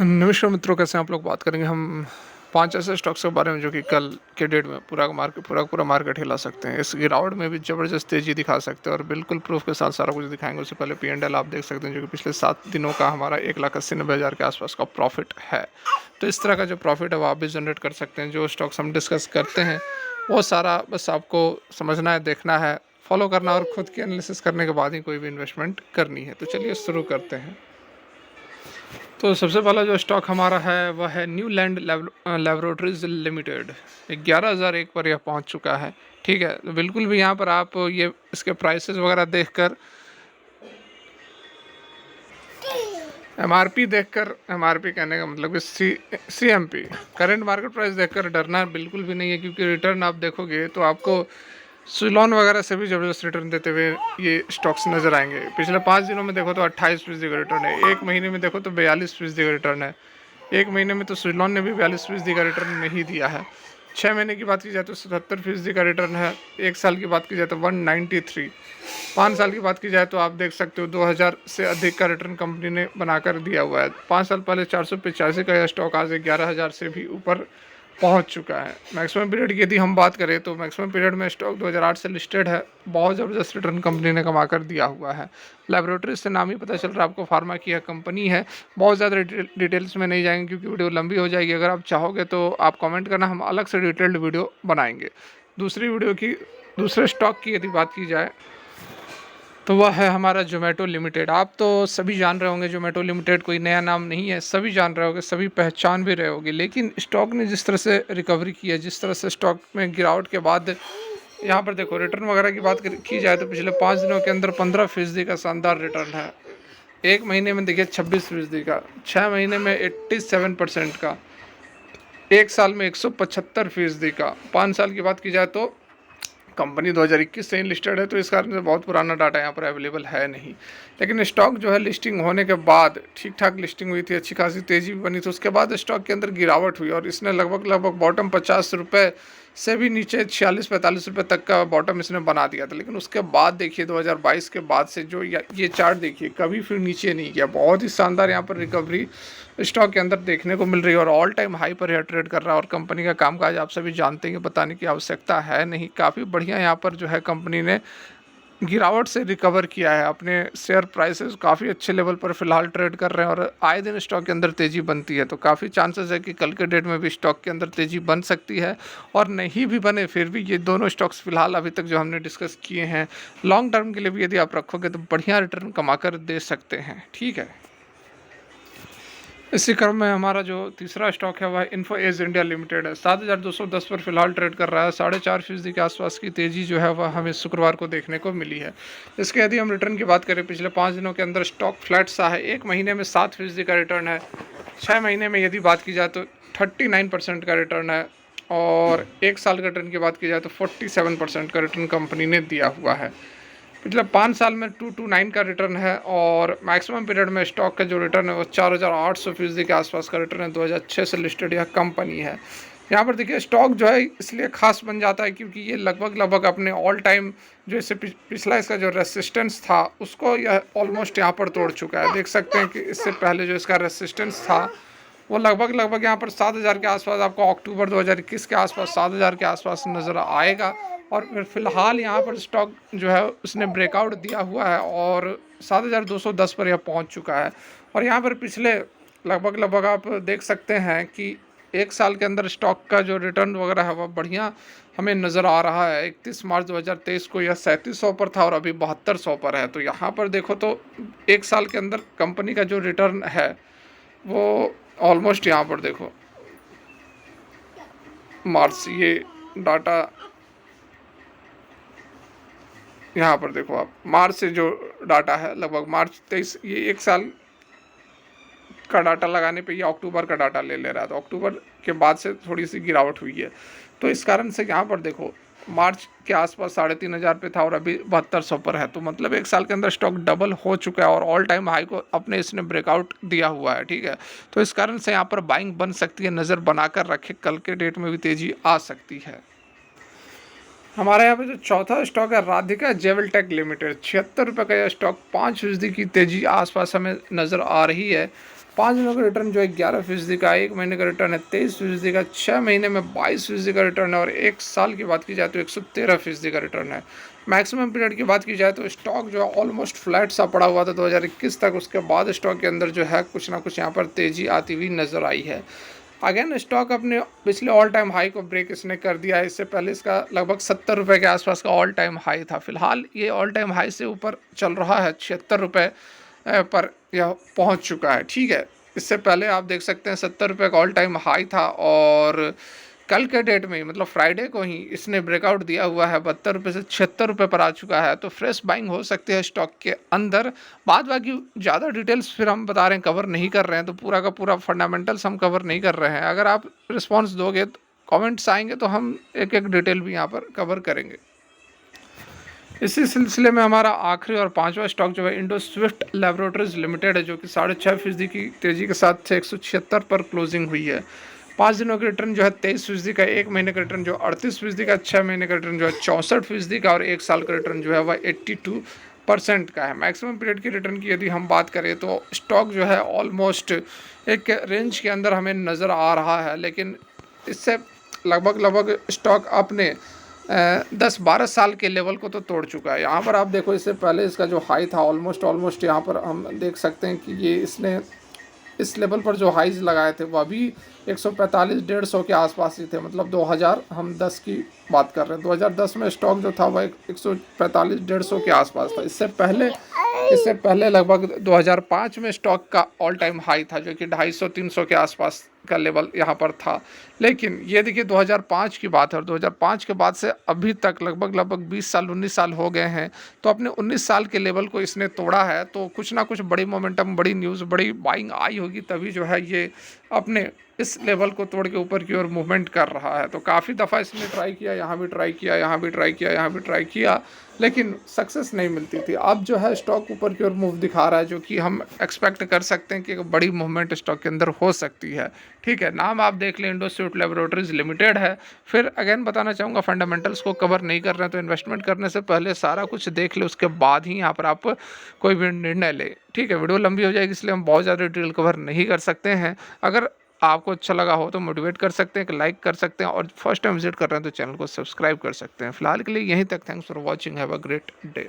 नमस्कार मित्रों, कैसे हैं आप लोग। बात करेंगे हम 5 ऐसे स्टॉक्स के बारे में जो कि कल के डेट में पूरा मार्केट हिला सकते हैं। इस गिरावट में भी ज़बरदस्त तेज़ी दिखा सकते हैं और बिल्कुल प्रूफ के साथ सारा कुछ दिखाएंगे। उससे पहले P&L आप देख सकते हैं जो कि पिछले 7 दिनों का हमारा 1,80,90,000 के आसपास का प्रॉफिट है। तो इस तरह का जो प्रॉफिट है वो आप भी जनरेट कर सकते हैं। जो स्टॉक्स हम डिस्कस करते हैं वो सारा बस आपको समझना है, देखना है, फॉलो करना और खुद की एनालिसिस करने के बाद ही कोई भी इन्वेस्टमेंट करनी है। तो चलिए शुरू करते हैं। तो सबसे पहला जो स्टॉक हमारा है वह है न्यू लैंड लेबोरेटरीज लिमिटेड। 11,001 पर यह पहुंच चुका है। ठीक है, तो बिल्कुल भी यहाँ पर आप ये इसके प्राइसेस वगैरह देखकर एमआरपी कहने का मतलब कि सीएमपी करेंट मार्केट प्राइस देखकर डरना बिल्कुल भी नहीं है, क्योंकि रिटर्न आप देखोगे तो आपको सुलॉन वगैरह से भी ज़बरदस्त रिटर्न देते हुए ये स्टॉक्स नज़र आएंगे। पिछले 5 दिनों में देखो तो 28% का रिटर्न है, एक महीने में देखो तो 42% का रिटर्न है। एक महीने में तो सुलॉन ने भी 42% का रिटर्न नहीं दिया है। 6 महीने की बात की जाए तो 77% का रिटर्न है। एक साल की बात की जाए तो 193। 5 साल की बात की जाए तो आप देख सकते हो 2000 से अधिक का रिटर्न कंपनी ने बनाकर दिया हुआ है। 5 साल पहले 485 का यह स्टॉक आज 11,000 से भी ऊपर पहुंच चुका है। मैक्सिमम पीरियड की यदि हम बात करें तो मैक्सिमम पीरियड में स्टॉक 2008 से लिस्टेड है। बहुत ज़बरदस्त रिटर्न कंपनी ने कमा कर दिया हुआ है। लेबोरेटरी से नाम ही पता चल रहा है आपको, फार्मा की यह कंपनी है। बहुत ज़्यादा डिटेल्स में नहीं जाएंगे क्योंकि वीडियो लंबी हो जाएगी। अगर आप चाहोगे तो आप कमेंट करना, हम अलग से डिटेल्ड वीडियो बनाएंगे। दूसरे स्टॉक की यदि बात की जाए तो वह है हमारा जोमेटो लिमिटेड। आप तो सभी जान रहे होंगे, जोमेटो लिमिटेड कोई नया नाम नहीं है, सभी जान रहे होंगे, सभी पहचान भी रहे होंगे। लेकिन स्टॉक ने जिस तरह से रिकवरी की है, जिस तरह से स्टॉक में गिरावट के बाद यहाँ पर देखो रिटर्न वगैरह की बात की जाए तो पिछले 5 दिनों के अंदर 15% का शानदार रिटर्न है। एक महीने में देखिए 26% का, 6 महीने में 87% का, एक साल में 175% का। 5 साल की बात की जाए तो कंपनी 2021 से ही लिस्टेड है, तो इस कारण से बहुत पुराना डाटा यहाँ पर अवेलेबल है नहीं। लेकिन स्टॉक जो है लिस्टिंग होने के बाद ठीक ठाक लिस्टिंग हुई थी, अच्छी खासी तेज़ी भी बनी थी। उसके बाद स्टॉक के अंदर गिरावट हुई और इसने लगभग बॉटम 50 रुपये से भी नीचे 46-45 रुपये तक का बॉटम इसने बना दिया था। लेकिन उसके बाद देखिए 2022 के बाद से जो ये चार्ट देखिए कभी फिर नीचे नहीं गया। बहुत ही शानदार यहाँ पर रिकवरी स्टॉक के अंदर देखने को मिल रही है और ऑल टाइम हाई पर यह ट्रेड कर रहा है। और कंपनी का कामकाज आप सभी जानते हैं, बताने की आवश्यकता है नहीं। काफ़ी बढ़िया यहाँ पर जो है कंपनी ने गिरावट से रिकवर किया है। अपने शेयर प्राइसेस काफ़ी अच्छे लेवल पर फिलहाल ट्रेड कर रहे हैं और आए दिन स्टॉक के अंदर तेज़ी बनती है। तो काफ़ी चांसेस है कि कल के डेट में भी स्टॉक के अंदर तेज़ी बन सकती है, और नहीं भी बने फिर भी ये दोनों स्टॉक्स फिलहाल अभी तक जो हमने डिस्कस किए हैं लॉन्ग टर्म के लिए भी यदि आप रखोगे तो बढ़िया रिटर्न कमा कर दे सकते हैं। ठीक है, इसी क्रम में हमारा जो तीसरा स्टॉक है वह इन्फो एज इंडिया लिमिटेड है। 7,210 पर फिलहाल ट्रेड कर रहा है। 4.5% के आसपास की तेज़ी जो है वह हमें शुक्रवार को देखने को मिली है। इसके यदि हम रिटर्न की बात करें पिछले 5 दिनों के अंदर स्टॉक फ्लैट सा है। एक महीने में 7% का रिटर्न है। 6 महीने में यदि बात की जाए तो 39% का रिटर्न है, और एक साल का रिटर्न की बात की जाए तो 47% का रिटर्न कंपनी ने दिया हुआ है। पिछले 5 साल में 229 का रिटर्न है, और मैक्सिमम पीरियड में स्टॉक का जो रिटर्न है वो 4,800% के आसपास का रिटर्न है। 2006 से लिस्टेड यह कंपनी है। यहाँ पर देखिए स्टॉक जो है इसलिए खास बन जाता है क्योंकि ये लगभग अपने ऑल टाइम जो इससे पिछला इसका जो रेसिस्टेंस था उसको यह ऑलमोस्ट यहाँ पर तोड़ चुका है। देख सकते हैं कि इससे पहले जो इसका रेसिस्टेंस था वो लगभग यहाँ पर 7,000 के आसपास आपको अक्टूबर 2021 के आसपास 7,000 के आसपास नज़र आएगा। और फिर फिलहाल यहाँ पर स्टॉक जो है उसने ब्रेकआउट दिया हुआ है और 7,210 पर यह पहुँच चुका है। और यहाँ पर पिछले लगभग आप देख सकते हैं कि एक साल के अंदर स्टॉक का जो रिटर्न वगैरह है वह बढ़िया हमें नज़र आ रहा है। 31 मार्च 2023 को यह 3700 पर था और अभी 7200 पर है। तो यहाँ पर देखो तो एक साल के अंदर कंपनी का जो रिटर्न है वो ऑलमोस्ट यहाँ पर देखो मार्च, ये डाटा यहाँ पर देखो आप मार्च से जो डाटा है लगभग मार्च 23, ये एक साल का डाटा लगाने पे ये अक्टूबर का डाटा ले रहा है। तो अक्टूबर के बाद से थोड़ी सी गिरावट हुई है। तो इस कारण से यहाँ पर देखो मार्च के आसपास 3,500 पे था और अभी 7200 पर है। तो मतलब एक साल के अंदर स्टॉक डबल हो चुका है और ऑल टाइम हाई को अपने इसने ब्रेकआउट दिया हुआ है। ठीक है, तो इस कारण से यहाँ पर बाइंग बन सकती है। नज़र बनाकर रखे, कल के डेट में भी तेज़ी आ सकती है। हमारे यहाँ पे जो चौथा स्टॉक है राधिका जेवलटेक लिमिटेड, 76 रुपये का यह स्टॉक 5% की तेजी आसपास हमें नज़र आ रही है। 5 दिनों का रिटर्न जो है 11% का, 1 महीने का रिटर्न है 23% का, 6 महीने में 22% का रिटर्न है और 1 साल की बात की जाए तो 113% का रिटर्न है। मैक्सिमम पीरियड की बात की जाए तो स्टॉक जो है ऑलमोस्ट फ्लैट सा पड़ा हुआ था 2021 तक, उसके बाद स्टॉक के अंदर जो है कुछ ना कुछ यहाँ पर तेज़ी आती हुई नज़र आई है। अगेन स्टॉक अपने पिछले ऑल टाइम हाई को ब्रेक इसने कर दिया है। इससे पहले इसका लगभग 70 रुपये के आसपास का ऑल टाइम हाई था। फिलहाल ये ऑल टाइम हाई से ऊपर चल रहा है, 76 रुपये पर यह पहुंच चुका है। ठीक है, इससे पहले आप देख सकते हैं 70 रुपये का ऑल टाइम हाई था और कल के डेट में मतलब फ्राइडे को ही इसने ब्रेकआउट दिया हुआ है, 72 रुपये से 76 रुपये पर आ चुका है। तो फ्रेश बाइंग हो सकती है स्टॉक के अंदर। बाद बाकी ज़्यादा डिटेल्स फिर हम बता रहे हैं, कवर नहीं कर रहे हैं, तो पूरा का पूरा फंडामेंटल्स हम कवर नहीं कर रहे हैं। अगर आप रिस्पॉन्स दोगे तो कमेंट्स आएंगे तो हम एक एक डिटेल भी यहाँ पर कवर करेंगे। इसी सिलसिले में हमारा आखिरी और पांचवा स्टॉक जो है इंडो स्विफ्ट लेबोरेटरीज लिमिटेड है, जो कि 6.5% की तेजी के साथ 176 पर क्लोजिंग हुई है। 5 दिनों का रिटर्न जो है 23% का, 1 महीने का रिटर्न जो 38% का, 6 महीने का रिटर्न जो है 64% का और 1 साल का रिटर्न जो है वह 82% का है। मैक्सिमम पीरियड की रिटर्न की यदि हम बात करें तो स्टॉक जो है ऑलमोस्ट एक रेंज के अंदर हमें नज़र आ रहा है, लेकिन इससे लगभग स्टॉक अपने 10-12 साल के लेवल को तो तोड़ चुका है। यहाँ पर आप देखो, इससे पहले इसका जो हाई था ऑलमोस्ट यहाँ पर हम देख सकते हैं कि ये इसने इस लेवल पर जो हाइज लगाए थे वह भी 145-150 के आसपास ही थे। मतलब 2010 की बात कर रहे हैं, 2010 में स्टॉक जो था वह 145-150 के आसपास था। इससे पहले लगभग 2005 में स्टॉक का ऑल टाइम हाई था, जो कि 250-300 के आसपास का लेवल यहाँ पर था। लेकिन ये देखिए 2005 की बात है और 2005 के बाद से अभी तक लगभग 20 साल 19 साल हो गए हैं, तो अपने 19 साल के लेवल को इसने तोड़ा है। तो कुछ ना कुछ बड़ी मोमेंटम, बड़ी न्यूज़, बड़ी बाइंग आई होगी, तभी जो है ये अपने इस लेवल को तोड़ के ऊपर की ओर मूवमेंट कर रहा है। तो काफ़ी दफ़ा इसने ट्राई किया, यहाँ भी ट्राई किया, यहाँ भी ट्राई किया, यहाँ भी ट्राई किया, लेकिन सक्सेस नहीं मिलती थी। अब जो है स्टॉक ऊपर की ओर मूव दिखा रहा है, जो कि हम एक्सपेक्ट कर सकते हैं कि एक बड़ी मूवमेंट स्टॉक के अंदर हो सकती है। ठीक है, नाम आप देख लें, इंडो स्विफ्ट लेबोरेटरीज लिमिटेड है। फिर अगेन बताना चाहूँगा, फंडामेंटल्स को कवर नहीं कर रहे हैं तो इन्वेस्टमेंट करने से पहले सारा कुछ देख ले, उसके बाद ही यहाँ पर आप कोई भी निर्णय ले। ठीक है, वीडियो लंबी हो जाएगी इसलिए हम बहुत ज़्यादा डिटेल कवर नहीं कर सकते हैं। अगर आपको अच्छा लगा हो तो मोटिवेट कर सकते हैं, कि लाइक कर सकते हैं और फर्स्ट टाइम विजिट कर रहे हैं तो चैनल को सब्सक्राइब कर सकते हैं। फिलहाल के लिए यहीं तक। Thanks for watching, have a great day.